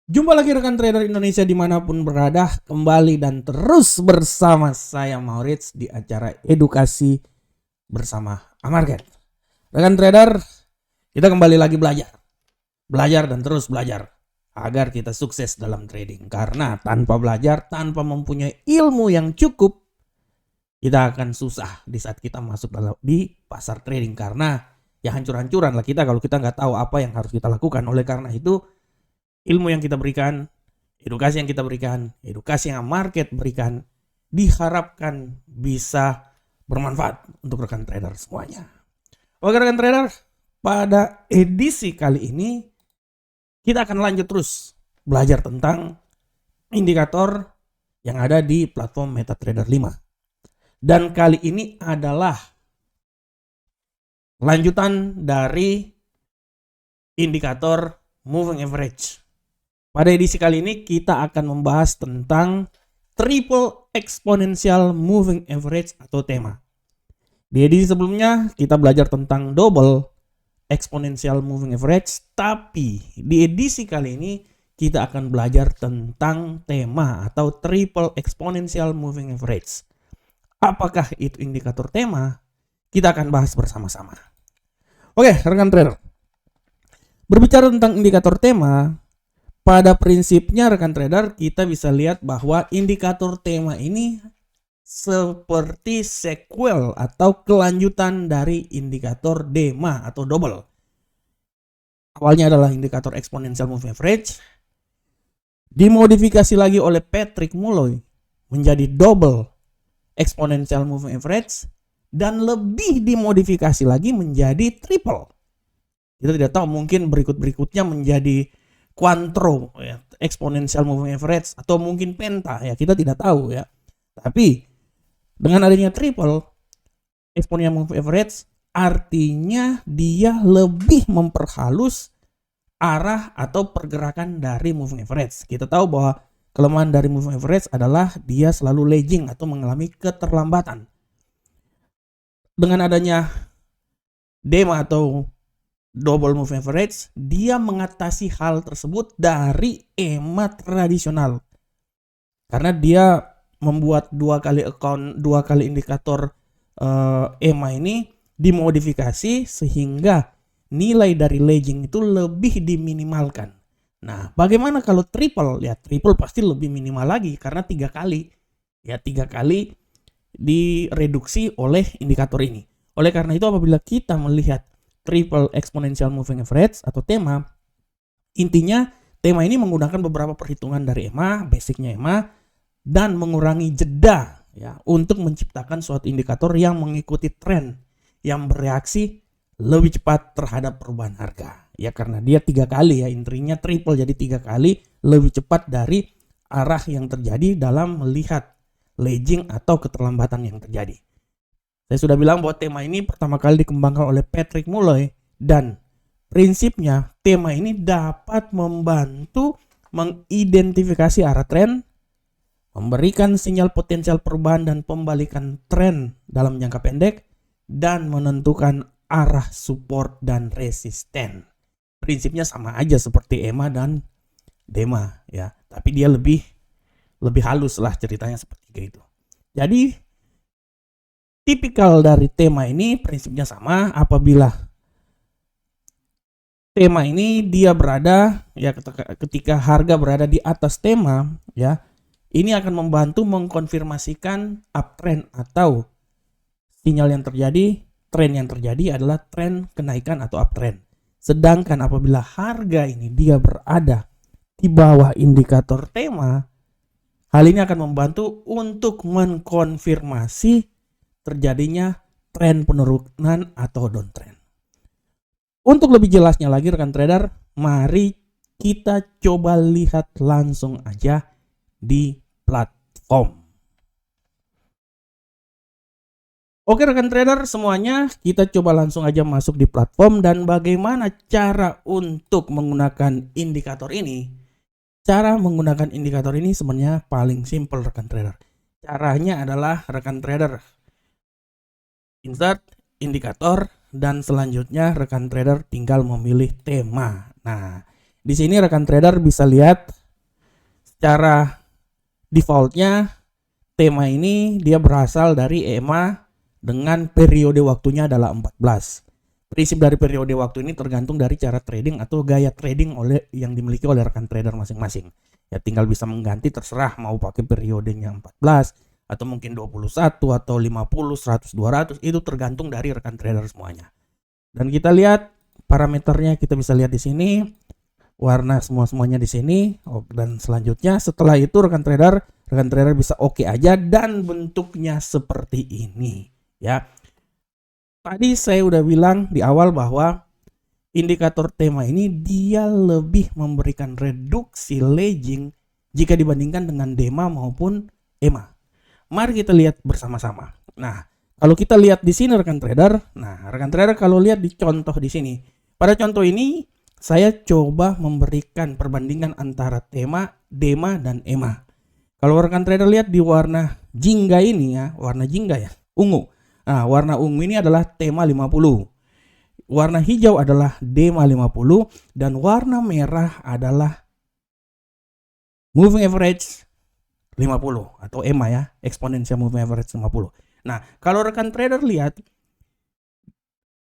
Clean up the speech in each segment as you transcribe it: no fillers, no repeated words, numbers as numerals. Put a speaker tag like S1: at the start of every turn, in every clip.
S1: Jumpa lagi rekan trader Indonesia dimanapun berada, kembali dan terus bersama saya Maurits di acara edukasi bersama Amarket. Rekan trader, kita kembali lagi belajar dan terus belajar agar kita sukses dalam trading. Karena tanpa belajar, tanpa mempunyai ilmu yang cukup, kita akan susah di saat kita masuk di pasar trading. Karena ya hancur-hancuran lah kita kalau kita nggak tahu apa yang harus kita lakukan. Oleh karena itu, ilmu yang kita berikan, edukasi yang kita berikan, edukasi yang market berikan, diharapkan bisa bermanfaat untuk rekan trader semuanya. Oke rekan trader, pada edisi kali ini kita akan lanjut terus belajar tentang indikator yang ada di platform MetaTrader 5. Dan kali ini adalah lanjutan dari indikator moving average. Pada edisi kali ini kita akan membahas tentang triple exponential moving average atau tema. Di edisi sebelumnya kita belajar tentang double exponential moving average, tapi di edisi kali ini kita akan belajar tentang tema atau triple exponential moving average. Apakah itu indikator tema? Kita akan bahas bersama-sama. Oke, rekan trader. Berbicara tentang indikator tema, pada prinsipnya rekan trader kita bisa lihat bahwa indikator tema ini seperti sequel atau kelanjutan dari indikator DEMA atau double. Awalnya adalah indikator exponential moving average, dimodifikasi lagi oleh Patrick Molloy menjadi double exponential moving average, dan lebih dimodifikasi lagi menjadi triple. Kita tidak tahu, mungkin berikutnya menjadi Quantro ya, exponential moving average, atau mungkin penta ya, kita tidak tahu ya. Tapi dengan adanya triple exponential moving average, artinya dia lebih memperhalus arah atau pergerakan dari moving average. Kita tahu bahwa kelemahan dari moving average adalah dia selalu lagging atau mengalami keterlambatan. Dengan adanya DEMA atau double moving average, dia mengatasi hal tersebut dari EMA tradisional. Karena dia membuat dua kali indikator EMA ini dimodifikasi sehingga nilai dari lagging itu lebih diminimalkan. Nah, bagaimana kalau triple? Ya, triple pasti lebih minimal lagi karena 3 kali. Ya, 3 kali direduksi oleh indikator ini. Oleh karena itu, apabila kita melihat triple exponential moving average atau tema, intinya tema ini menggunakan beberapa perhitungan dari EMA, basicnya EMA, dan mengurangi jeda ya untuk menciptakan suatu indikator yang mengikuti tren yang bereaksi lebih cepat terhadap perubahan harga. Ya karena dia 3 kali ya, intinya triple, jadi 3 kali lebih cepat dari arah yang terjadi dalam melihat lagging atau keterlambatan yang terjadi. Saya sudah bilang bahwa tema ini pertama kali dikembangkan oleh Patrick Molloy, dan prinsipnya tema ini dapat membantu mengidentifikasi arah tren, memberikan sinyal potensial perubahan dan pembalikan tren dalam jangka pendek, dan menentukan arah support dan resisten. Prinsipnya sama aja seperti EMA dan DEMA ya, tapi dia lebih halus lah ceritanya seperti itu. Jadi tipikal dari tema ini prinsipnya sama. Apabila tema ini dia berada ya, ketika harga berada di atas tema ya, ini akan membantu mengkonfirmasikan uptrend atau sinyal yang terjadi, tren yang terjadi adalah tren kenaikan atau uptrend. Sedangkan apabila harga ini dia berada di bawah indikator tema, hal ini akan membantu untuk mengkonfirmasi terjadinya tren penurunan atau downtrend. Untuk lebih jelasnya lagi rekan trader, mari kita coba lihat langsung aja di platform. Oke rekan trader semuanya, kita coba langsung aja masuk di platform. Dan bagaimana cara untuk menggunakan indikator ini? Cara menggunakan indikator ini sebenarnya paling simple rekan trader. Caranya adalah rekan trader insert indikator, dan selanjutnya rekan trader tinggal memilih tema. Nah, Di sini rekan trader bisa lihat secara defaultnya tema ini dia berasal dari EMA dengan periode waktunya adalah 14. Prinsip dari periode waktu ini tergantung dari cara trading atau gaya trading yang dimiliki oleh rekan trader masing-masing. Ya tinggal bisa mengganti, terserah mau pakai periodenya 14 atau mungkin 21 atau 50, 100, 200, itu tergantung dari rekan trader semuanya. Dan kita lihat parameternya, kita bisa lihat di sini warna semuanya di sini. Dan selanjutnya setelah itu rekan trader bisa oke aja dan bentuknya seperti ini ya. Tadi saya udah bilang di awal bahwa indikator tema ini dia lebih memberikan reduksi lagging jika dibandingkan dengan DEMA maupun EMA. Mari kita lihat bersama-sama. Nah, kalau kita lihat di sini rekan trader, kalau lihat di contoh di sini, pada contoh ini saya coba memberikan perbandingan antara tema, DEMA dan EMA. Kalau rekan trader lihat di warna jingga ini ya, warna jingga ya, ungu. Nah, warna ungu ini adalah tema 50. Warna hijau adalah DEMA 50 dan warna merah adalah moving average 50 atau EMA ya, exponential moving average 50. Nah, kalau rekan trader lihat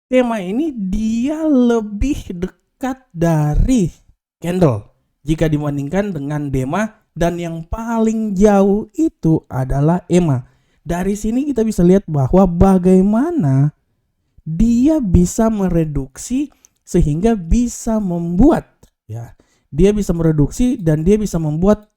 S1: tema ini dia lebih dekat dari candle jika dibandingkan dengan DEMA, dan yang paling jauh itu adalah EMA. Dari sini kita bisa lihat bahwa bagaimana dia bisa mereduksi sehingga bisa membuat ya, dia bisa mereduksi dan dia bisa membuat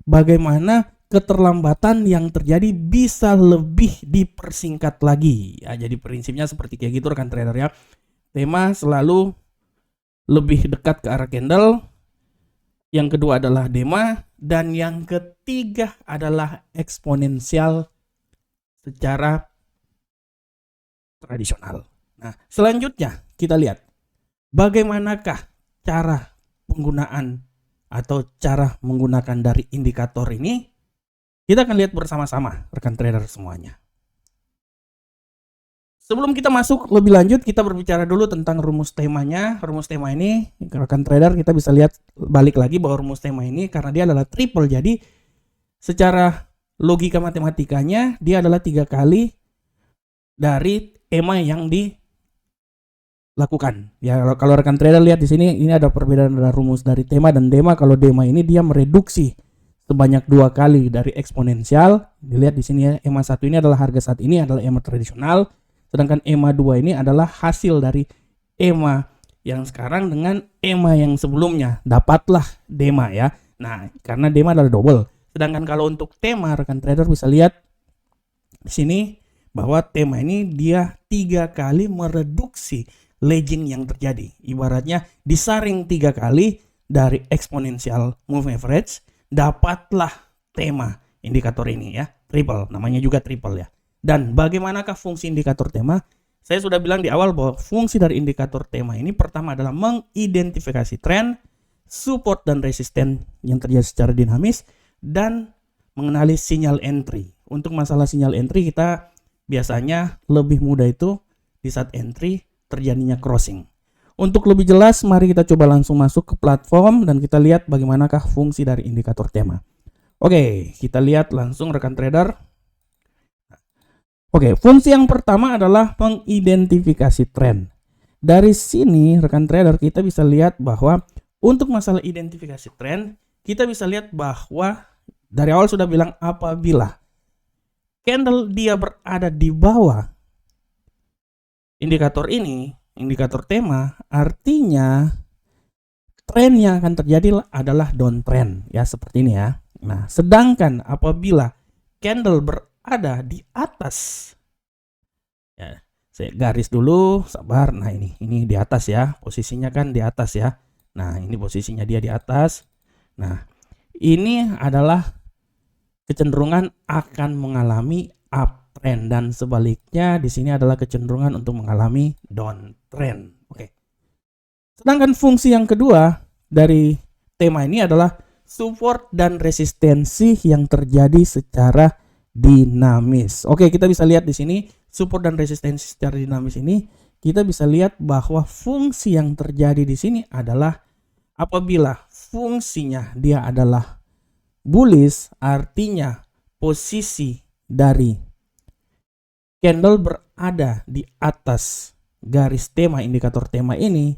S1: bagaimana keterlambatan yang terjadi bisa lebih dipersingkat lagi ya. Jadi prinsipnya seperti kayak gitu rekan trader ya. Tema selalu lebih dekat ke arah candle, yang kedua adalah DEMA, dan yang ketiga adalah eksponensial secara tradisional. Nah, selanjutnya kita lihat bagaimanakah cara penggunaan atau cara menggunakan dari indikator ini. Kita akan lihat bersama-sama rekan trader semuanya. Sebelum kita masuk lebih lanjut, kita berbicara dulu tentang rumus temanya. Rumus tema ini rekan trader kita bisa lihat balik lagi bahwa rumus tema ini karena dia adalah triple, jadi secara logika matematikanya dia adalah 3 kali dari EMA yang dilakukan. Ya, kalau rekan trader lihat di sini, ini ada perbedaan dari rumus dari tema dan DEMA. Kalau DEMA ini dia mereduksi sebanyak 2 kali dari eksponensial. Dilihat di sini ya, EMA 1 ini adalah harga saat ini adalah EMA tradisional, sedangkan EMA 2 ini adalah hasil dari EMA yang sekarang dengan EMA yang sebelumnya. Dapatlah DEMA ya. Nah, karena DEMA adalah double. Sedangkan kalau untuk tema, rekan trader bisa lihat di sini bahwa tema ini dia 3 kali mereduksi lagging yang terjadi. Ibaratnya disaring 3 kali dari exponential moving average, dapatlah tema indikator ini ya, triple, namanya juga triple ya. Dan bagaimanakah fungsi indikator tema? Saya sudah bilang di awal bahwa fungsi dari indikator tema ini pertama adalah mengidentifikasi tren, support dan resisten yang terjadi secara dinamis, dan mengenali sinyal entry. Untuk masalah sinyal entry kita biasanya lebih mudah itu di saat entry terjadinya crossing. Untuk lebih jelas mari kita coba langsung masuk ke platform dan kita lihat bagaimanakah fungsi dari indikator tema. Oke, kita lihat langsung rekan trader. Oke, fungsi yang pertama adalah mengidentifikasi tren. Dari sini rekan trader kita bisa lihat bahwa untuk masalah identifikasi tren, kita bisa lihat bahwa dari awal sudah bilang apabila candle dia berada di bawah indikator ini, indikator tema, artinya tren yang akan terjadi adalah downtrend ya, seperti ini ya. Nah, sedangkan apabila candle berada di atas ya, saya garis dulu, sabar. Nah, ini di atas ya, posisinya kan di atas ya. Nah, ini posisinya dia di atas. Nah, ini adalah kecenderungan akan mengalami uptrend dan sebaliknya di sini adalah kecenderungan untuk mengalami downtrend. Oke. Sedangkan fungsi yang kedua dari tema ini adalah support dan resistensi yang terjadi secara dinamis. Oke, kita bisa lihat di sini support dan resistensi secara dinamis ini, kita bisa lihat bahwa fungsi yang terjadi di sini adalah Apabila fungsinya dia adalah bullish, artinya posisi dari candle berada di atas garis tema, indikator tema ini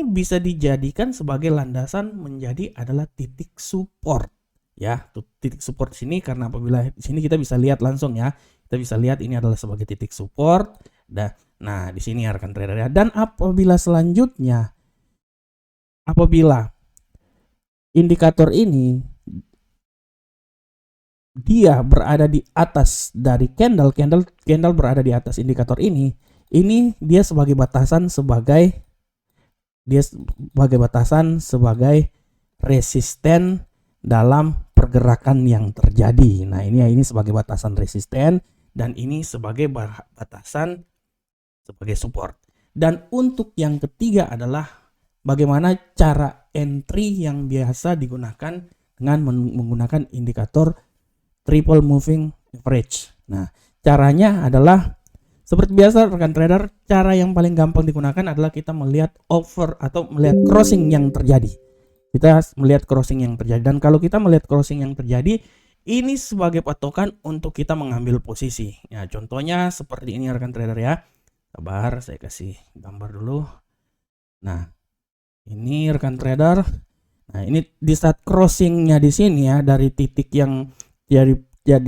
S1: bisa dijadikan sebagai landasan menjadi adalah titik support. Ya, titik support sini karena apabila di sini kita bisa lihat langsung ya. Kita bisa lihat ini adalah sebagai titik support. Nah, di sini ya rekan trader ya. Dan apabila selanjutnya apabila indikator ini dia berada di atas dari candle berada di atas indikator ini dia sebagai batasan sebagai resisten dalam pergerakan yang terjadi. Nah, ini sebagai batasan resisten dan ini sebagai batasan sebagai support. Dan untuk yang ketiga adalah bagaimana cara entry yang biasa digunakan dengan menggunakan indikator triple moving average. Nah, caranya adalah seperti biasa rekan trader, cara yang paling gampang digunakan adalah kita melihat over atau melihat crossing yang terjadi. Kita melihat crossing yang terjadi, dan kalau kita melihat crossing yang terjadi, ini sebagai patokan untuk kita mengambil posisi. Ya, contohnya seperti ini rekan trader ya. Sabar, saya kasih gambar dulu. Nah, ini rekan trader. Nah, ini di saat crossingnya di sini ya, dari titik yang jadi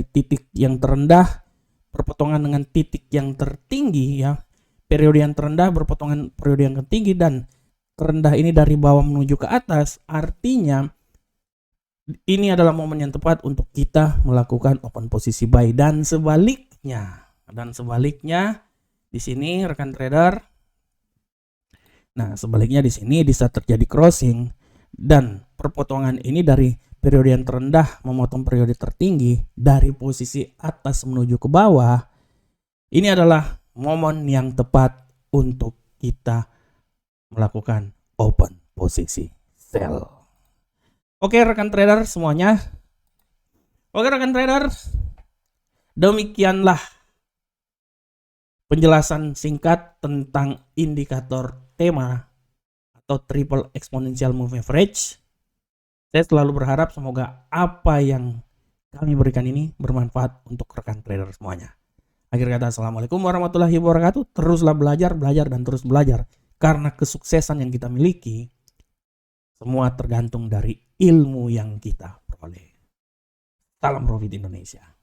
S1: titik yang terendah berpotongan dengan titik yang tertinggi ya, periode yang terendah berpotongan periode yang tertinggi, dan terendah ini dari bawah menuju ke atas, artinya ini adalah momen yang tepat untuk kita melakukan open posisi buy. Dan sebaliknya di sini rekan trader, nah sebaliknya di sini di saat terjadi crossing dan perpotongan ini dari periode yang terendah memotong periode tertinggi dari posisi atas menuju ke bawah, ini adalah momen yang tepat untuk kita melakukan open posisi sell. Oke rekan trader semuanya. Oke rekan trader, demikianlah penjelasan singkat tentang indikator tema atau triple exponential moving average. Saya selalu berharap semoga apa yang kami berikan ini bermanfaat untuk rekan trader semuanya. Akhir kata, assalamualaikum warahmatullahi wabarakatuh. Teruslah belajar dan terus belajar. Karena kesuksesan yang kita miliki, semua tergantung dari ilmu yang kita peroleh. Salam profit Indonesia.